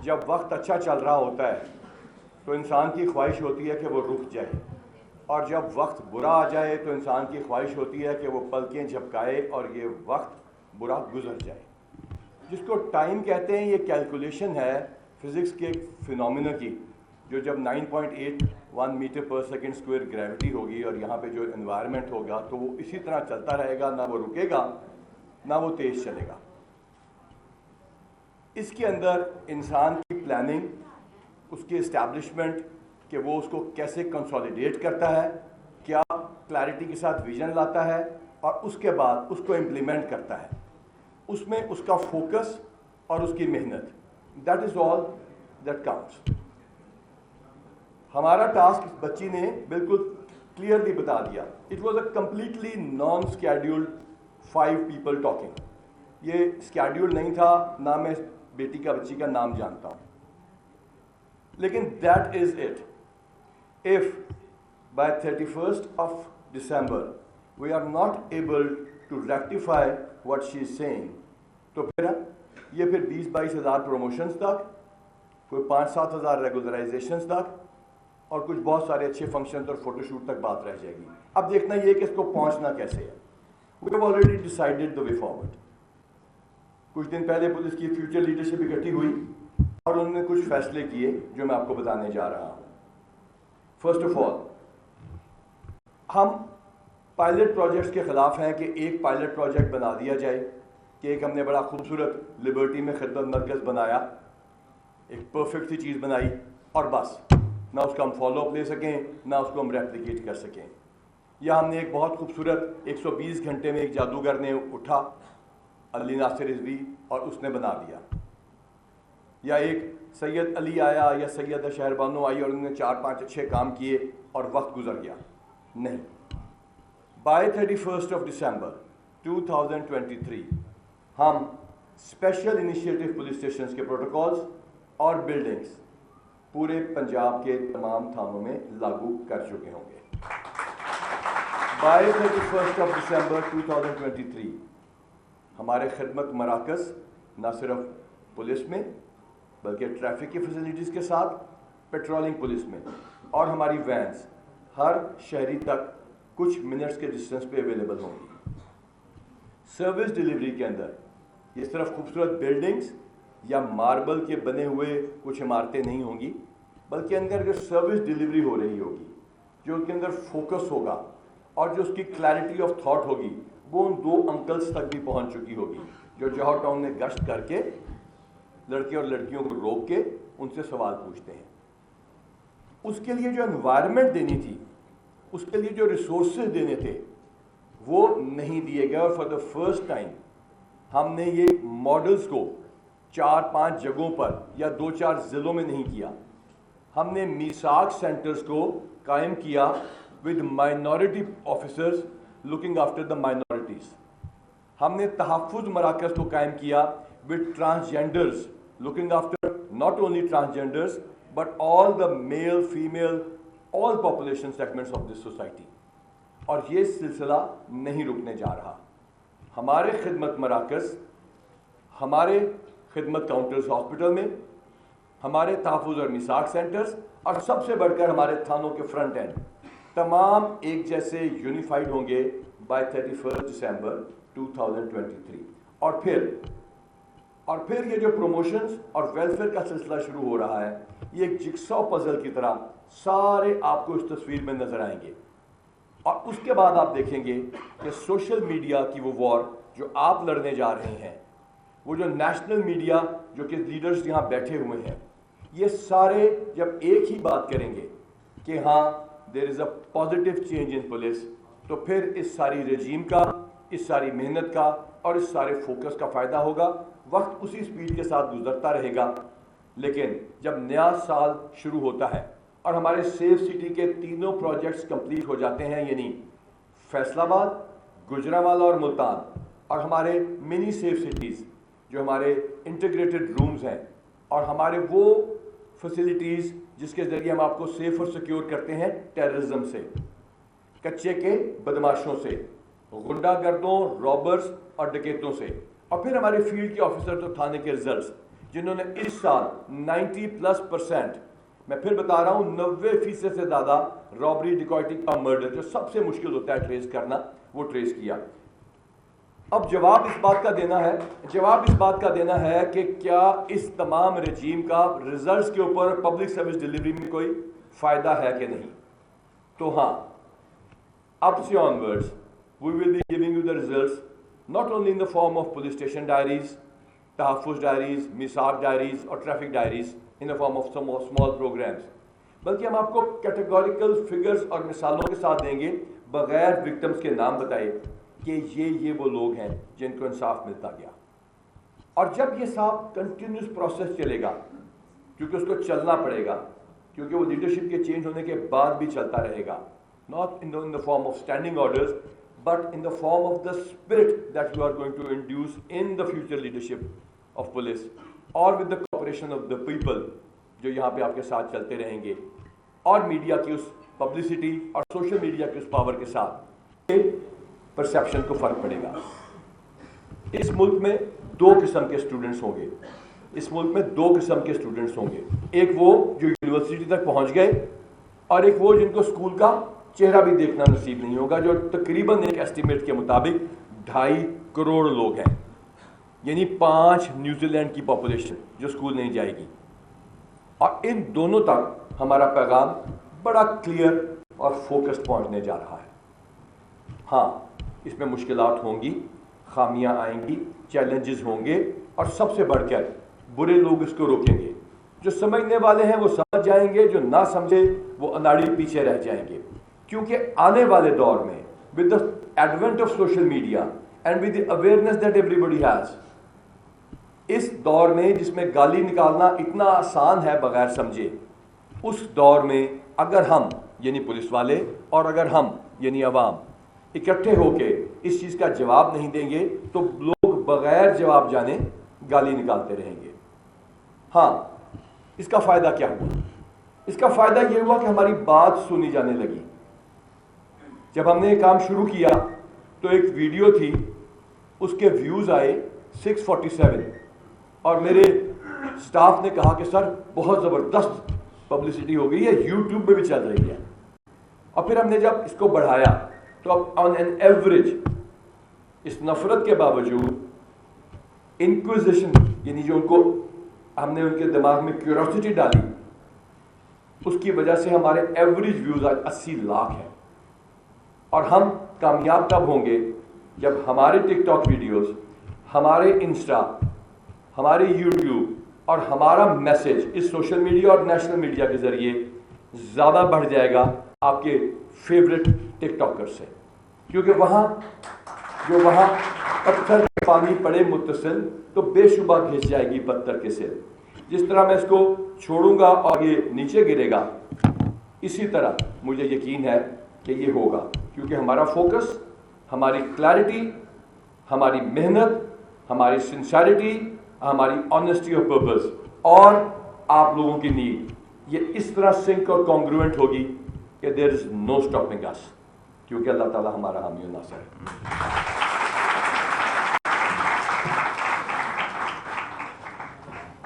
जब वक्त अच्छा चल रहा होता है तो इंसान की ख्वाहिश होती है कि वो रुक जाए, और जब वक्त बुरा आ जाए तो इंसान की ख्वाहिश होती है कि वो पलकें झपकाए और ये वक्त बुरा गुजर जाए। जिसको टाइम कहते हैं, ये कैलकुलेशन है फिज़िक्स के फिनोमिना की, जो जब 9.81 मीटर पर सेकंड स्क्वायर ग्रेविटी होगी और यहाँ पे जो एनवायरनमेंट होगा तो वो इसी तरह चलता रहेगा, ना वो रुकेगा ना वो तेज़ चलेगा। इसके अंदर इंसान की प्लानिंग, उसकी इस्टेब्लिशमेंट कि वो उसको कैसे कंसोलिडेट करता है, क्या क्लैरिटी के साथ विजन लाता है और उसके बाद उसको इम्प्लीमेंट करता है, उसमें उसका फोकस और उसकी मेहनत, that is all that counts. हमारा टास्क इस बच्ची ने बिल्कुल क्लियरली बता दिया। It was a completely non scheduled 5 people talking. ये स्केड्यूल नहीं था, ना मैं बेटी का बच्ची का नाम जानता हूँ, लेकिन that is it. If bye 31st of December we are not able to rectify what she is saying, तो फिर 20-22 हज़ार प्रमोशंस तक, कोई 5-7 हज़ार रेगुलराइजेशंस तक और कुछ बहुत सारे अच्छे फंक्शन और फोटोशूट तक बात रह जाएगी। अब देखना ये कि इसको पहुंचना कैसे है। We have already decided the way forward. कुछ दिन पहले पुलिस की फ्यूचर लीडरशिप इकट्ठी हुई और उन्होंने कुछ फैसले किए जो मैं आपको बताने जा रहा हूँ। फर्स्ट ऑफ ऑल, हम पायलट प्रोजेक्ट्स के खिलाफ हैं कि एक पायलट प्रोजेक्ट बना दिया जाए कि एक हमने बड़ा खूबसूरत लिबर्टी में खिदमत मरकज़ बनाया, एक परफेक्ट सी चीज़ बनाई और बस, ना उसका हम फॉलो अप ले सकें ना उसको हम रेप्लिकेट कर सकें। या हमने एक बहुत खूबसूरत 120 घंटे में एक जादूगर ने उठा, अली नासिर रिजवी, और उसने बना दिया। या एक सैयद अली आया या सैयद शहरबानो आई और उन्होंने 4-5 अच्छे काम किए और वक्त गुजर गया। नहीं, बाय 31st of December 2023 हम स्पेशल इनिशिएटिव पुलिस स्टेशंस के प्रोटोकॉल्स और बिल्डिंग्स पूरे पंजाब के तमाम थानों में लागू कर चुके होंगे। बाय 31st of December 2023 हमारे खिदमत मराकज़ न सिर्फ पुलिस में बल्कि ट्रैफिक की फैसिलिटीज़ के साथ पेट्रोलिंग पुलिस में और हमारी वैन्स हर शहरी तक कुछ मिनट्स के डिस्टेंस पे अवेलेबल होंगी। सर्विस डिलीवरी के अंदर ये सिर्फ खूबसूरत बिल्डिंग्स या मार्बल के बने हुए कुछ इमारतें नहीं होंगी, बल्कि अंदर जो सर्विस डिलीवरी हो रही होगी, जो उसके अंदर फोकस होगा और जो उसकी क्लैरिटी ऑफ थॉट होगी, वो उन 2 अंकल्स तक भी पहुंच चुकी होगी जो जौहर टाउन में गश्त करके लड़के और लड़कियों को रोक के उनसे सवाल पूछते हैं। उसके लिए जो एनवायरनमेंट देनी थी, उसके लिए जो रिसोर्सेज देने थे, वो नहीं दिए गए। और फॉर द फर्स्ट टाइम हमने ये मॉडल्स को 4-5 जगहों पर या 2-4 ज़िलों में नहीं किया, हमने मीसाक सेंटर्स को कायम किया with minority officers looking after the minorities. हमने तहफ़्फ़ुज़ मराकज़ को कायम किया with transgenders looking after not only transgenders but all the male female all population segments of this society. और ये सिलसिला नहीं रुकने जा रहा। हमारे खिदमत मराकज़, हमारे खिदमत काउंटर्स हॉस्पिटल में, हमारे तहफ़्फ़ुज़ और मिसाक सेंटर्स और सबसे बढ़कर हमारे थानों के फ्रंट एंड तमाम एक जैसे यूनिफाइड होंगे बाय 31st December 2023। और फिर ये जो प्रमोशंस और वेलफेयर का सिलसिला शुरू हो रहा है, ये एक जिक्सॉ पजल की तरह सारे आपको इस तस्वीर में नजर आएंगे। और उसके बाद आप देखेंगे कि सोशल मीडिया की वो वॉर जो आप लड़ने जा रहे हैं, वो जो नेशनल मीडिया जो कि लीडर्स यहाँ बैठे हुए हैं, ये सारे जब एक ही बात करेंगे कि हाँ there is a positive change in police, तो फिर इस सारी रजीम का, इस सारी मेहनत का और इस सारे फोकस का फ़ायदा होगा। वक्त उसी स्पीड के साथ गुजरता रहेगा, लेकिन जब नया साल शुरू होता है और हमारे सेफ सिटी के तीनों प्रोजेक्ट्स कंप्लीट हो जाते हैं, यानी फैसलाबाद, गुजरांवाला और मुल्तान, और हमारे मिनी सेफ सिटीज़ जो हमारे इंटीग्रेटेड रूम्स हैं और हमारे वो फैसिलिटीज़ जिसके ज़रिए हम आपको सेफ और सिक्योर करते हैं टेररिज्म से, कच्चे के बदमाशों से, गुंडागर्दों, रॉबर्स और डकैतों से, اور پھر ہمارے فیلڈ کے آفیسر تو تھانے کے ریزلٹس جنہوں نے اس سال 90+%، میں پھر بتا رہا ہوں 90% سے زیادہ رابری، ڈکوئٹی کا مرڈر جو سب سے مشکل ہوتا ہے ٹریس کرنا، وہ ٹریس کیا۔ اب جواب اس بات کا دینا ہے کہ کیا اس تمام رجیم کا ریزلٹس کے اوپر پبلک سروس ڈیلیوری میں کوئی فائدہ ہے کہ نہیں؟ تو ہاں، اب سے onwards we will be giving you the results not only in the form of police station diaries, تحفظ ڈائریز، میثاق ڈائریز اور traffic diaries in the form of some small programs، بلکہ ہم آپ کو کیٹیگوریکل فگرز اور مثالوں کے ساتھ دیں گے بغیر وکٹمز کے نام بتائے کہ یہ وہ لوگ ہیں جن کو انصاف ملتا گیا۔ اور جب یہ صاحب کنٹینیوس پروسیس چلے گا، کیونکہ اس کو چلنا پڑے گا، کیونکہ وہ لیڈرشپ کے چینج ہونے کے بعد بھی چلتا رہے گا، not in the form of standing orders but in the form of the spirit that you are going to induce in the future leadership of police or with the cooperation of the people جو یہاں پہ آپ کے ساتھ چلتے رہیں گے، اور میڈیا کی اس پبلسٹی اور سوشل میڈیا کے اس پاور کے ساتھ پرسیپشن کو فرق پڑے گا۔ اس ملک میں دو قسم کے اسٹوڈنٹس ہوں گے، ایک وہ جو یونیورسٹی تک پہنچ گئے، اور ایک وہ جن کو اسکول کا چہرہ بھی دیکھنا نصیب نہیں ہوگا، جو تقریباً ایک ایسٹیمیٹ کے مطابق 2.5 کروڑ لوگ ہیں، یعنی 5 نیوزی لینڈ کی پاپولیشن جو اسکول نہیں جائے گی۔ اور ان دونوں تک ہمارا پیغام بڑا کلیئر اور فوکس پہنچنے جا رہا ہے۔ ہاں، اس میں مشکلات ہوں گی، خامیاں آئیں گی، چیلنجز ہوں گے، اور سب سے بڑھ کر برے لوگ اس کو روکیں گے۔ جو سمجھنے والے ہیں وہ سمجھ جائیں گے، جو نہ سمجھے وہ اناڑی پیچھے رہ جائیں گے، کیونکہ آنے والے دور میں with the advent of social media and with the awareness that everybody has، اس دور میں جس میں گالی نکالنا اتنا آسان ہے بغیر سمجھے، اس دور میں اگر ہم یعنی پولیس والے اور اگر ہم یعنی عوام اکٹھے ہو کے اس چیز کا جواب نہیں دیں گے تو لوگ بغیر جواب جانے گالی نکالتے رہیں گے۔ ہاں، اس کا فائدہ کیا ہوا؟ اس کا فائدہ یہ ہوا کہ ہماری بات سنی جانے لگی۔ جب ہم نے یہ کام شروع کیا تو ایک ویڈیو تھی، اس کے ویوز آئے 647، اور میرے سٹاف نے کہا کہ سر بہت زبردست پبلسٹی ہو گئی ہے، یوٹیوب پہ بھی چل رہی ہے۔ اور پھر ہم نے جب اس کو بڑھایا تو اب آن این ایوریج اس نفرت کے باوجود انکویزیشن، یعنی جو ان کو ہم نے ان کے دماغ میں کیوریوسٹی ڈالی، اس کی وجہ سے ہمارے ایوریج ویوز آج 80 لاکھ ہیں۔ اور ہم کامیاب تب ہوں گے جب ہمارے ٹک ٹاک ویڈیوز، ہمارے انسٹا، ہمارے یوٹیوب اور ہمارا میسج اس سوشل میڈیا اور نیشنل میڈیا کے ذریعے زیادہ بڑھ جائے گا آپ کے فیوریٹ ٹک ٹاکر سے، کیونکہ وہاں پتھر کے پانی پڑے متصل تو بے شبہ گھس جائے گی پتھر کے سر۔ جس طرح میں اس کو چھوڑوں گا اور یہ نیچے گرے گا، اسی طرح مجھے یقین ہے کہ یہ ہوگا، کیونکہ ہمارا فوکس، ہماری کلیئرٹی، ہماری محنت، ہماری سنسیریٹی، ہماری آنیسٹی آف پرپز اور آپ لوگوں کی نیڈ، یہ اس طرح سنک اور کانگروئنٹ ہوگی کہ دیر از نو اسٹاپنگ اس، کیونکہ اللہ تعالیٰ ہمارا حامی و ناصر ہے۔